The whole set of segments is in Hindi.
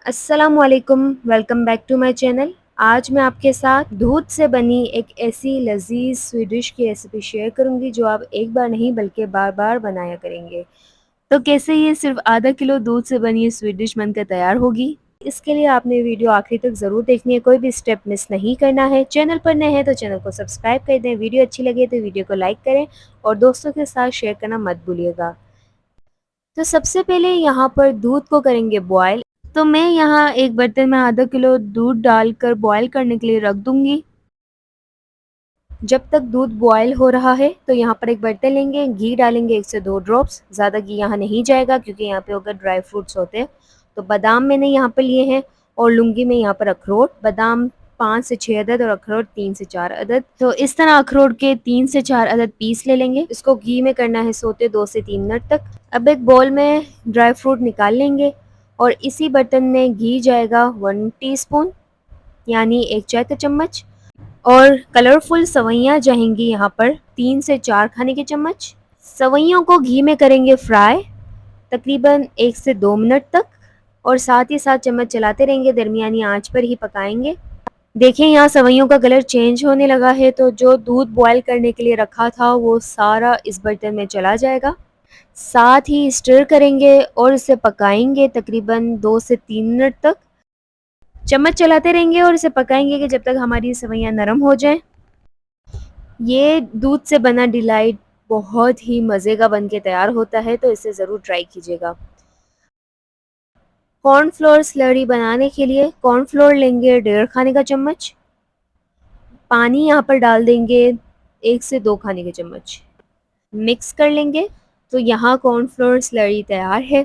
अस्सलामुअलैकुम, welcome back to my channel. आज मैं आपके साथ दूध से बनी एक ऐसी लज़ीज़ स्वीट की रेसिपी शेयर करूंगी जो आप एक बार नहीं बल्कि बार-बार बनाया करेंगे। तो कैसे ये सिर्फ आधा किलो दूध से बनी ये स्वीट डिश बनकर तैयार होगी? इसके लिए आपने वीडियो आखिरी तक ज़रूर देखनी है, कोई भी स्टेप मिस नहीं करना है। चैनल पर नए हैं तो चैनल को सब्सक्राइब कर दें, वीडियो अच्छी लगे तो वीडियो को लाइक करें और दोस्तों के साथ शेयर करना मत भूलिएगा। तो सबसे पहले यहाँ पर दूध को करेंगे बॉयल। तो मैं यहाँ एक बर्तन में आधा किलो दूध डालकर बॉयल करने के लिए रख दूंगी। जब तक दूध बॉयल हो रहा है तो यहाँ पर एक बर्तन लेंगे, घी डालेंगे 1 से 2 ड्रॉप्स। ज़्यादा घी यहाँ नहीं जाएगा क्योंकि यहाँ पे अगर ड्राई फ्रूट्स होते हैं। तो बादाम मैंने यहाँ पर लिए हैं और लूँगी मैं यहाँ पर अखरोट। बादाम 5 से 6 अदद और अखरोट 3 से 4 अदद। तो इस तरह अखरोट के 3 से 4 अदद पीस ले लेंगे। इसको घी में करना है सोते 2 से 3 मिनट तक। अब एक बोल में ड्राई फ्रूट निकाल लेंगे और इसी बर्तन में घी जाएगा 1 टीस्पून यानी 1 चाय का चम्मच। और कलरफुल सवैयाँ जाएंगी यहाँ पर 3 से 4 खाने के चम्मच। सवैयों को घी में करेंगे फ्राई तकरीबन 1 से 2 मिनट तक और साथ ही साथ चम्मच चलाते रहेंगे, दरमियानी आंच पर ही पकाएंगे। देखिए यहाँ सवैयों का कलर चेंज होने लगा है तो जो दूध बॉयल करने के लिए रखा था वो सारा इस बर्तन में चला जाएगा। साथ ही स्टर करेंगे और इसे पकाएंगे तकरीबन 2 से 3 मिनट तक। चम्मच चलाते रहेंगे और इसे पकाएंगे कि जब तक हमारी सेवइयां नरम हो जाएं। ये दूध से बना डिलाइट बहुत ही मज़े का बन के तैयार होता है, तो इसे ज़रूर ट्राई कीजिएगा। कॉर्नफ्लोर स्लरी बनाने के लिए कॉर्नफ्लोर लेंगे 1.5 खाने का चम्मच। पानी यहाँ पर डाल देंगे 1 से 2 खाने के चम्मच। मिक्स कर लेंगे। तो यहाँ कॉर्नफ्लोर स्लरी तैयार है।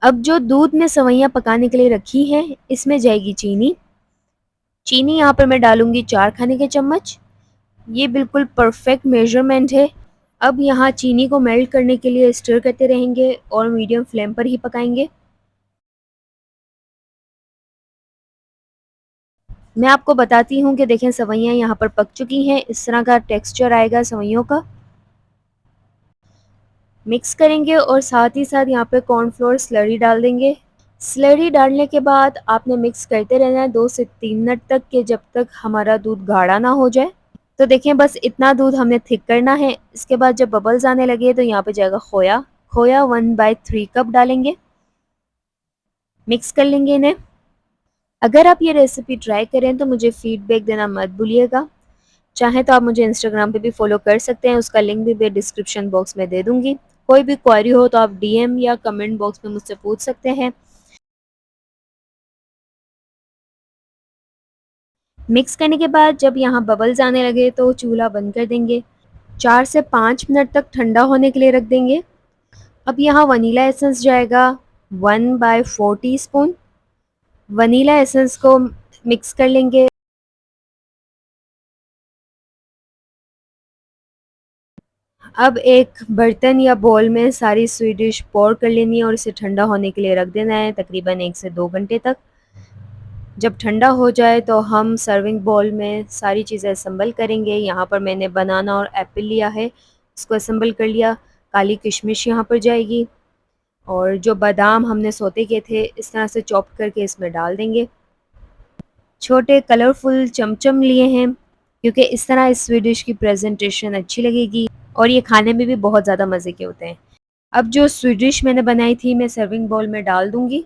अब जो दूध में सेवइयां पकाने के लिए रखी हैं इसमें जाएगी चीनी। चीनी यहाँ पर मैं डालूंगी 4 खाने के चम्मच। ये बिल्कुल परफेक्ट मेजरमेंट है। अब यहाँ चीनी को मेल्ट करने के लिए स्टर करते रहेंगे और मीडियम फ्लेम पर ही पकाएंगे। मैं आपको बताती हूँ कि देखें सेवइयां यहाँ पर पक चुकी हैं। इस तरह का टेक्सचर आएगा सेवइयों का। मिक्स करेंगे और साथ ही साथ यहाँ पे कॉर्नफ्लोर स्लरी डाल देंगे। स्लरी डालने के बाद आपने मिक्स करते रहना है 2 से 3 मिनट तक के जब तक हमारा दूध गाढ़ा ना हो जाए। तो देखें बस इतना दूध हमने थिक करना है। इसके बाद जब बबल्स आने लगे तो यहाँ पे जाएगा खोया। खोया 1/3 कप डालेंगे। मिक्स कर लेंगे इन्हें। अगर आप ये रेसिपी ट्राई करें तो मुझे फीडबैक देना मत भूलिएगा। चाहे तो आप मुझे इंस्टाग्राम पे भी फॉलो कर सकते हैं, उसका लिंक भी मैं डिस्क्रिप्शन बॉक्स में दे दूंगी। कोई भी क्वेरी हो तो आप डीएम या कमेंट बॉक्स में मुझसे पूछ सकते हैं। मिक्स करने के बाद जब यहाँ बबल्स आने लगे तो चूल्हा बंद कर देंगे। 4 से 5 मिनट तक ठंडा होने के लिए रख देंगे। अब यहाँ वनीला एसेंस जाएगा 1/4 टीस्पून। वनीला एसेंस को मिक्स कर लेंगे। अब एक बर्तन या बॉल में सारी स्वीट डिश पोर कर लेनी है और इसे ठंडा होने के लिए रख देना है तकरीबन 1 से 2 घंटे तक। जब ठंडा हो जाए तो हम सर्विंग बॉल में सारी चीज़ें असम्बल करेंगे। यहाँ पर मैंने बनाना और एप्पल लिया है, इसको असम्बल कर लिया। काली किशमिश यहाँ पर जाएगी और जो बादाम हमने सोते किए थे इस तरह से चॉप करके इसमें डाल देंगे। छोटे कलरफुल चमचम लिए हैं क्योंकि इस तरह इस स्वीट डिश की प्रेजेंटेशन अच्छी लगेगी और ये खाने में भी बहुत ज़्यादा मज़े के होते हैं। अब जो स्वीट डिश मैंने बनाई थी मैं सर्विंग बाउल में डाल दूँगी।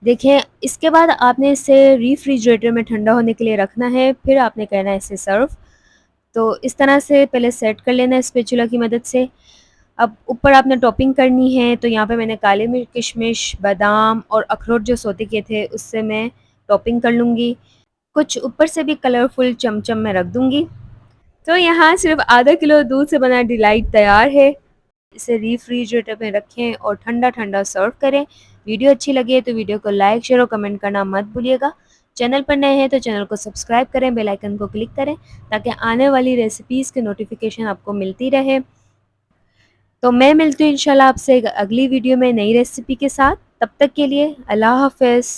देखिए इसके बाद आपने इसे रेफ्रिजरेटर में ठंडा होने के लिए रखना है, फिर आपने करना है इसे सर्व। तो इस तरह से पहले सेट कर लेना है स्पैचुला की मदद से। अब ऊपर आपने टॉपिंग करनी है तो यहाँ पे मैंने काली मिर्च, किशमिश, बादाम और अखरोट जो सोते किए थे उससे मैं टॉपिंग कर लूँगी। कुछ ऊपर से भी कलरफुल चमचम मैं रख दूँगी। तो यहाँ सिर्फ आधा किलो दूध से बना डिलाइट तैयार है। इसे रेफ्रिजरेटर में रखें और ठंडा ठंडा सर्व करें। वीडियो अच्छी लगे तो वीडियो को लाइक, शेयर और कमेंट करना मत भूलिएगा। चैनल पर नए हैं तो चैनल को सब्सक्राइब करें, बेल आइकन को क्लिक करें ताकि आने वाली रेसिपीज़ के नोटिफिकेशन आपको मिलती रहे। तो मैं मिलती हूँ इंशाल्लाह आपसे एक अगली वीडियो में नई रेसिपी के साथ। तब तक के लिए अल्लाह हाफ़िज़।